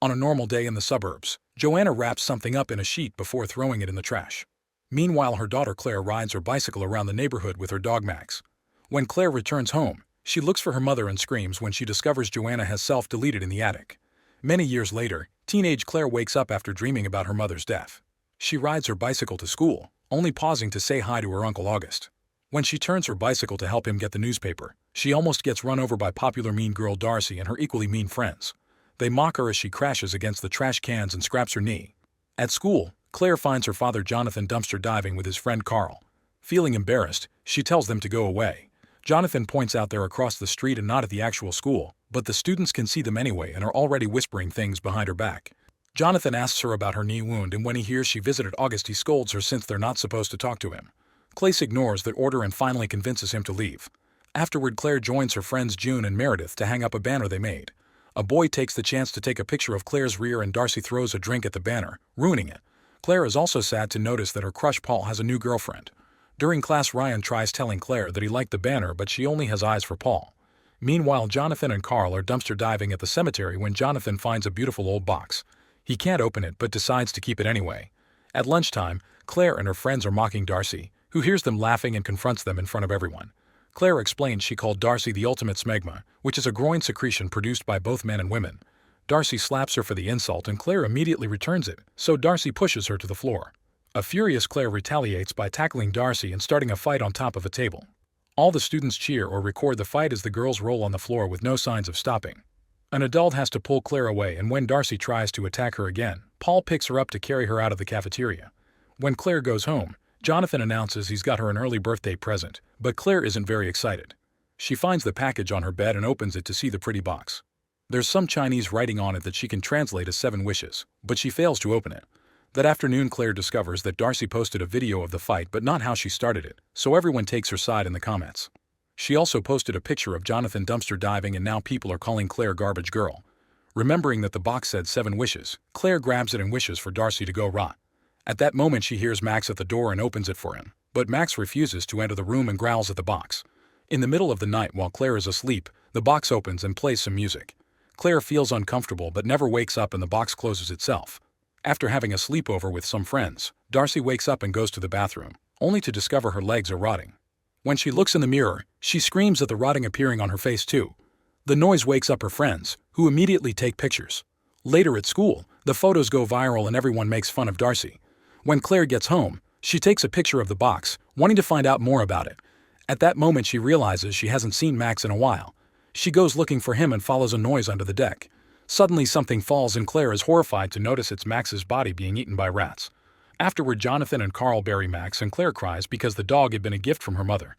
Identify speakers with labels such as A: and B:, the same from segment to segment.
A: On a normal day in the suburbs, Joanna wraps something up in a sheet before throwing it in the trash. Meanwhile, her daughter Claire rides her bicycle around the neighborhood with her dog Max. When Claire returns home, she looks for her mother and screams when she discovers Joanna has self-deleted in the attic. Many years later, teenage Claire wakes up after dreaming about her mother's death. She rides her bicycle to school, only pausing to say hi to her Uncle August. When she turns her bicycle to help him get the newspaper, she almost gets run over by popular mean girl Darcy and her equally mean friends. They mock her as she crashes against the trash cans and scraps her knee. At school, Claire finds her father Jonathan dumpster diving with his friend Carl. Feeling embarrassed, she tells them to go away. Jonathan points out they're across the street and not at the actual school, but the students can see them anyway and are already whispering things behind her back. Jonathan asks her about her knee wound, and when he hears she visited August, he scolds her since they're not supposed to talk to him. Claire ignores that order and finally convinces him to leave. Afterward, Claire joins her friends June and Meredith to hang up a banner they made. A boy takes the chance to take a picture of Claire's rear and Darcy throws a drink at the banner, ruining it. Claire is also sad to notice that her crush Paul has a new girlfriend. During class, Ryan tries telling Claire that he liked the banner, but she only has eyes for Paul. Meanwhile, Jonathan and Carl are dumpster diving at the cemetery when Jonathan finds a beautiful old box. He can't open it but decides to keep it anyway. At lunchtime, Claire and her friends are mocking Darcy, who hears them laughing and confronts them in front of everyone. Claire explains she called Darcy the ultimate smegma, which is a groin secretion produced by both men and women. Darcy slaps her for the insult and Claire immediately returns it, so Darcy pushes her to the floor. A furious Claire retaliates by tackling Darcy and starting a fight on top of a table. All the students cheer or record the fight as the girls roll on the floor with no signs of stopping. An adult has to pull Claire away, and when Darcy tries to attack her again, Paul picks her up to carry her out of the cafeteria. When Claire goes home, Jonathan announces he's got her an early birthday present, but Claire isn't very excited. She finds the package on her bed and opens it to see the pretty box. There's some Chinese writing on it that she can translate as 7 wishes, but she fails to open it. That afternoon, Claire discovers that Darcy posted a video of the fight but not how she started it, so everyone takes her side in the comments. She also posted a picture of Jonathan dumpster diving, and now people are calling Claire Garbage Girl. Remembering that the box said 7 wishes, Claire grabs it and wishes for Darcy to go rot. At that moment, she hears Max at the door and opens it for him, but Max refuses to enter the room and growls at the box. In the middle of the night, while Claire is asleep, the box opens and plays some music. Claire feels uncomfortable but never wakes up and the box closes itself. After having a sleepover with some friends, Darcy wakes up and goes to the bathroom, only to discover her legs are rotting. When she looks in the mirror, she screams at the rotting appearing on her face too. The noise wakes up her friends, who immediately take pictures. Later at school, the photos go viral and everyone makes fun of Darcy. When Claire gets home, she takes a picture of the box, wanting to find out more about it. At that moment, she realizes she hasn't seen Max in a while. She goes looking for him and follows a noise under the deck. Suddenly, something falls and Claire is horrified to notice it's Max's body being eaten by rats. Afterward, Jonathan and Carl bury Max and Claire cries because the dog had been a gift from her mother.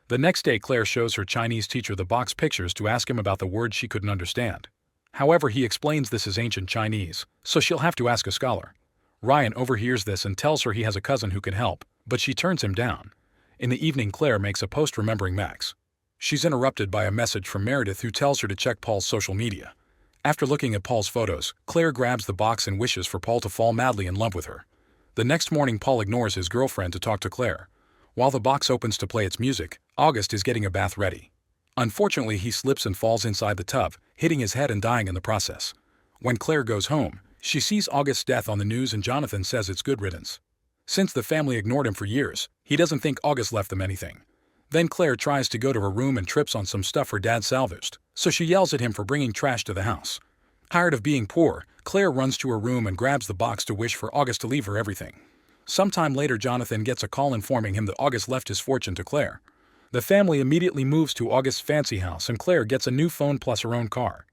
A: The next day, Claire shows her Chinese teacher the box pictures to ask him about the words she couldn't understand. However, he explains this is ancient Chinese, so she'll have to ask a scholar. Ryan overhears this and tells her he has a cousin who can help, but she turns him down. In the evening, Claire makes a post remembering Max. She's interrupted by a message from Meredith, who tells her to check Paul's social media. After looking at Paul's photos, Claire grabs the box and wishes for Paul to fall madly in love with her. The next morning, Paul ignores his girlfriend to talk to Claire. While the box opens to play its music, August is getting a bath ready. Unfortunately, he slips and falls inside the tub, hitting his head and dying in the process. When Claire goes home, she sees August's death on the news and Jonathan says it's good riddance. Since the family ignored him for years, he doesn't think August left them anything. Then Claire tries to go to her room and trips on some stuff her dad salvaged, so she yells at him for bringing trash to the house. Tired of being poor, Claire runs to her room and grabs the box to wish for August to leave her everything. Sometime later, Jonathan gets a call informing him that August left his fortune to Claire. The family immediately moves to August's fancy house and Claire gets a new phone plus her own car.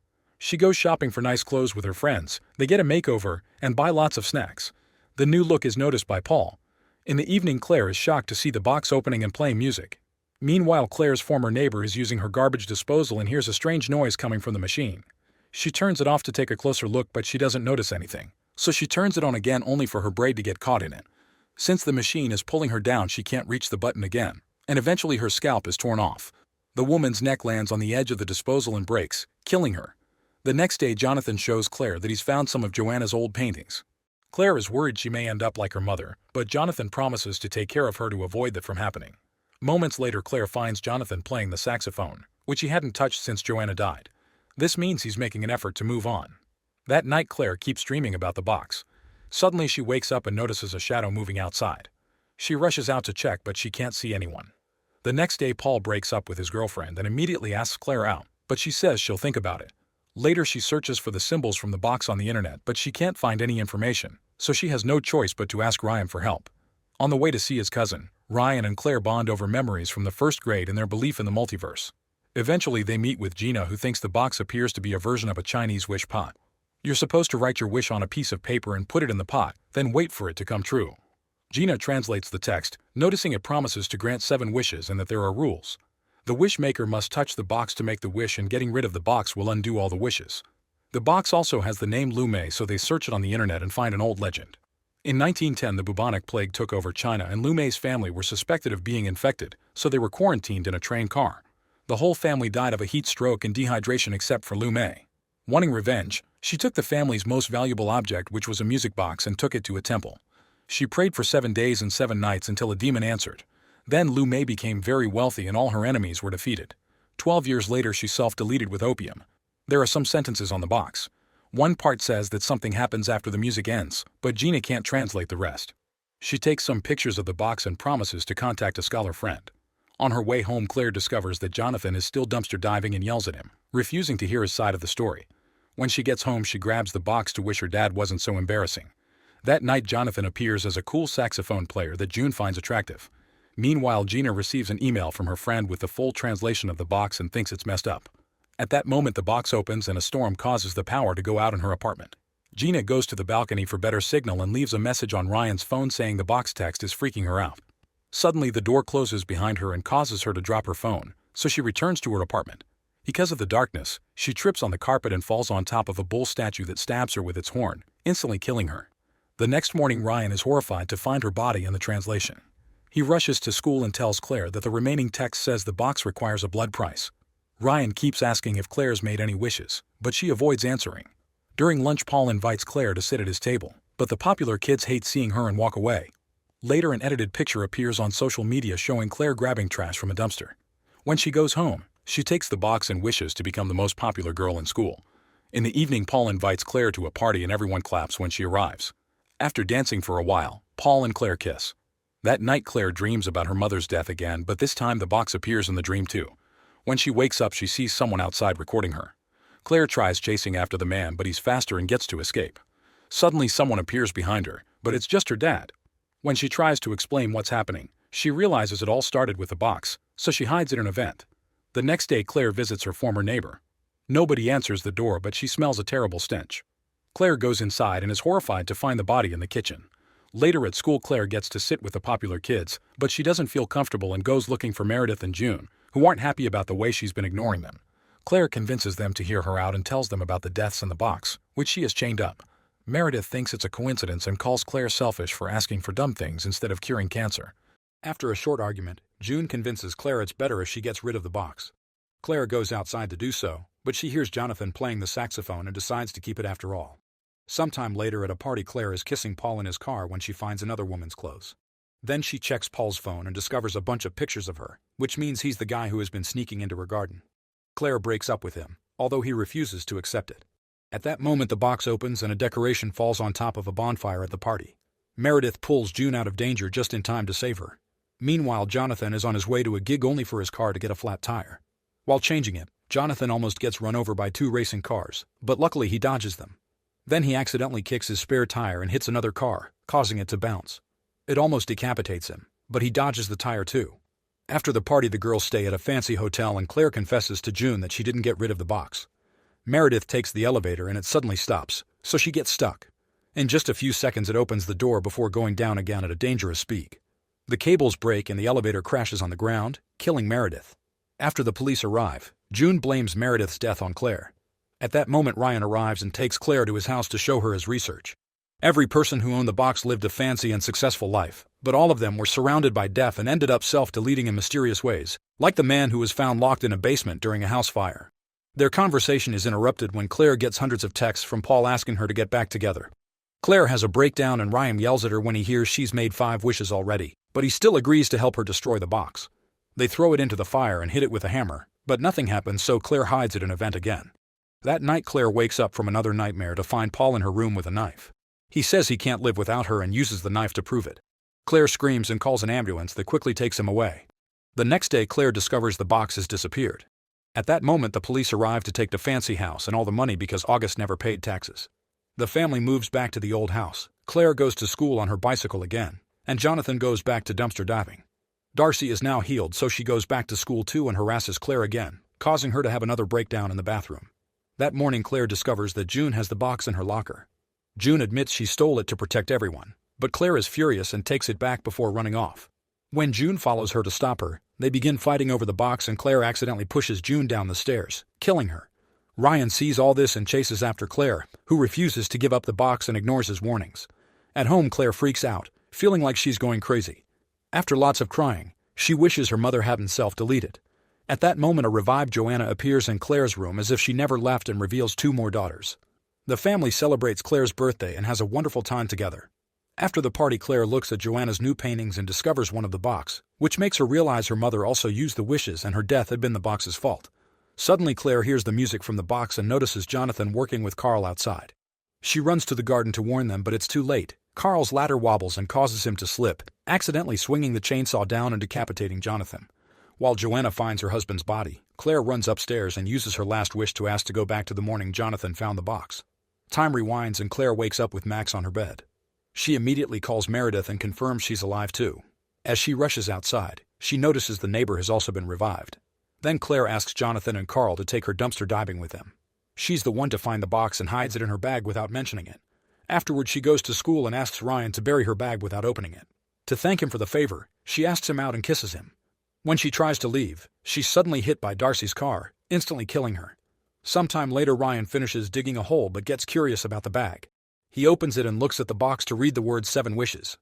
A: She goes shopping for nice clothes with her friends, they get a makeover, and buy lots of snacks. The new look is noticed by Paul. In the evening, Claire is shocked to see the box opening and playing music. Meanwhile, Claire's former neighbor is using her garbage disposal and hears a strange noise coming from the machine. She turns it off to take a closer look, but she doesn't notice anything, so she turns it on again only for her braid to get caught in it. Since the machine is pulling her down, she can't reach the button again, and eventually her scalp is torn off. The woman's neck lands on the edge of the disposal and breaks, killing her. The next day, Jonathan shows Claire that he's found some of Joanna's old paintings. Claire is worried she may end up like her mother, but Jonathan promises to take care of her to avoid that from happening. Moments later, Claire finds Jonathan playing the saxophone, which he hadn't touched since Joanna died. This means he's making an effort to move on. That night Claire keeps dreaming about the box. Suddenly she wakes up and notices a shadow moving outside. She rushes out to check but she can't see anyone. The next day Paul breaks up with his girlfriend and immediately asks Claire out, but she says she'll think about it. Later she searches for the symbols from the box on the internet but she can't find any information, so she has no choice but to ask Ryan for help. On the way to see his cousin, Ryan and Claire bond over memories from the first grade and their belief in the multiverse. Eventually they meet with Gina, who thinks the box appears to be a version of a Chinese wish pot. You're supposed to write your wish on a piece of paper and put it in the pot, then wait for it to come true. Gina translates the text, noticing it promises to grant 7 wishes and that there are rules. The wish maker must touch the box to make the wish, and getting rid of the box will undo all the wishes. The box also has the name Lu Mei, so they search it on the internet and find an old legend. In 1910 the bubonic plague took over China and Lu Mei's family were suspected of being infected, so they were quarantined in a train car. The whole family died of a heat stroke and dehydration except for Lu Mei. Wanting revenge, she took the family's most valuable object, which was a music box, and took it to a temple. She prayed for 7 days and 7 nights until a demon answered. Then Lu Mei became very wealthy and all her enemies were defeated. 12 years later she self-deleted with opium. There are some sentences on the box. One part says that something happens after the music ends, but Gina can't translate the rest. She takes some pictures of the box and promises to contact a scholar friend. On her way home Claire discovers that Jonathan is still dumpster diving and yells at him, refusing to hear his side of the story. When she gets home she grabs the box to wish her dad wasn't so embarrassing. That night Jonathan appears as a cool saxophone player that June finds attractive. Meanwhile Gina receives an email from her friend with the full translation of the box and thinks it's messed up. At that moment the box opens and a storm causes the power to go out in her apartment. Gina goes to the balcony for better signal and leaves a message on Ryan's phone saying the box text is freaking her out. Suddenly the door closes behind her and causes her to drop her phone, so she returns to her apartment. Because of the darkness, she trips on the carpet and falls on top of a bull statue that stabs her with its horn, instantly killing her. The next morning Ryan is horrified to find her body in the translation. He rushes to school and tells Claire that the remaining text says the box requires a blood price. Ryan keeps asking if Claire's made any wishes, but she avoids answering. During lunch Paul invites Claire to sit at his table, but the popular kids hate seeing her and walk away. Later an edited picture appears on social media showing Claire grabbing trash from a dumpster. When she goes home, she takes the box and wishes to become the most popular girl in school. In the evening Paul invites Claire to a party and everyone claps when she arrives. After dancing for a while, Paul and Claire kiss. That night Claire dreams about her mother's death again, but this time the box appears in the dream too. When she wakes up she sees someone outside recording her. Claire tries chasing after the man but he's faster and gets to escape. Suddenly someone appears behind her, but it's just her dad. When she tries to explain what's happening, she realizes it all started with the box, so she hides it in a vent. The next day Claire visits her former neighbor. Nobody answers the door but she smells a terrible stench. Claire goes inside and is horrified to find the body in the kitchen. Later at school Claire gets to sit with the popular kids, but she doesn't feel comfortable and goes looking for Meredith and June, who aren't happy about the way she's been ignoring them. Claire convinces them to hear her out and tells them about the deaths in the box, which she has chained up. Meredith thinks it's a coincidence and calls Claire selfish for asking for dumb things instead of curing cancer. After a short argument, June convinces Claire it's better if she gets rid of the box. Claire goes outside to do so, but she hears Jonathan playing the saxophone and decides to keep it after all. Sometime later at a party Claire is kissing Paul in his car when she finds another woman's clothes. Then she checks Paul's phone and discovers a bunch of pictures of her, which means he's the guy who has been sneaking into her garden. Claire breaks up with him, although he refuses to accept it. At that moment the box opens and a decoration falls on top of a bonfire at the party. Meredith pulls June out of danger just in time to save her. Meanwhile Jonathan is on his way to a gig only for his car to get a flat tire. While changing it, Jonathan almost gets run over by 2 racing cars, but luckily he dodges them. Then he accidentally kicks his spare tire and hits another car, causing it to bounce. It almost decapitates him, but he dodges the tire too. After the party the girls stay at a fancy hotel and Claire confesses to June that she didn't get rid of the box. Meredith takes the elevator and it suddenly stops, so she gets stuck. In just a few seconds it opens the door before going down again at a dangerous speed. The cables break and the elevator crashes on the ground, killing Meredith. After the police arrive, June blames Meredith's death on Claire. At that moment Ryan arrives and takes Claire to his house to show her his research. Every person who owned the box lived a fancy and successful life, but all of them were surrounded by death and ended up self-deleting in mysterious ways, like the man who was found locked in a basement during a house fire. Their conversation is interrupted when Claire gets hundreds of texts from Paul asking her to get back together. Claire has a breakdown and Ryan yells at her when he hears she's made 5 wishes already, but he still agrees to help her destroy the box. They throw it into the fire and hit it with a hammer, but nothing happens so Claire hides it in a vent again. That night Claire wakes up from another nightmare to find Paul in her room with a knife. He says he can't live without her and uses the knife to prove it. Claire screams and calls an ambulance that quickly takes him away. The next day Claire discovers the box has disappeared. At that moment the police arrive to take the fancy house and all the money because August never paid taxes. The family moves back to the old house, Claire goes to school on her bicycle again, and Jonathan goes back to dumpster diving. Darcy is now healed so she goes back to school too and harasses Claire again, causing her to have another breakdown in the bathroom. That morning Claire discovers that June has the box in her locker. June admits she stole it to protect everyone, but Claire is furious and takes it back before running off. When June follows her to stop her, they begin fighting over the box and Claire accidentally pushes June down the stairs, killing her. Ryan sees all this and chases after Claire, who refuses to give up the box and ignores his warnings. At home Claire freaks out, feeling like she's going crazy. After lots of crying, she wishes her mother hadn't self-deleted. At that moment a revived Joanna appears in Claire's room as if she never left and reveals 2 more daughters. The family celebrates Claire's birthday and has a wonderful time together. After the party Claire looks at Joanna's new paintings and discovers one of the box, which makes her realize her mother also used the wishes and her death had been the box's fault. Suddenly Claire hears the music from the box and notices Jonathan working with Carl outside. She runs to the garden to warn them but it's too late. Carl's ladder wobbles and causes him to slip, accidentally swinging the chainsaw down and decapitating Jonathan. While Joanna finds her husband's body, Claire runs upstairs and uses her last wish to ask to go back to the morning Jonathan found the box. Time rewinds and Claire wakes up with Max on her bed. She immediately calls Meredith and confirms she's alive too. As she rushes outside, she notices the neighbor has also been revived. Then Claire asks Jonathan and Carl to take her dumpster diving with them. She's the one to find the box and hides it in her bag without mentioning it. Afterward she goes to school and asks Ryan to bury her bag without opening it. To thank him for the favor, she asks him out and kisses him. When she tries to leave, she's suddenly hit by Darcy's car, instantly killing her. Sometime later Ryan finishes digging a hole but gets curious about the bag. He opens it and looks at the box to read the words 7 wishes.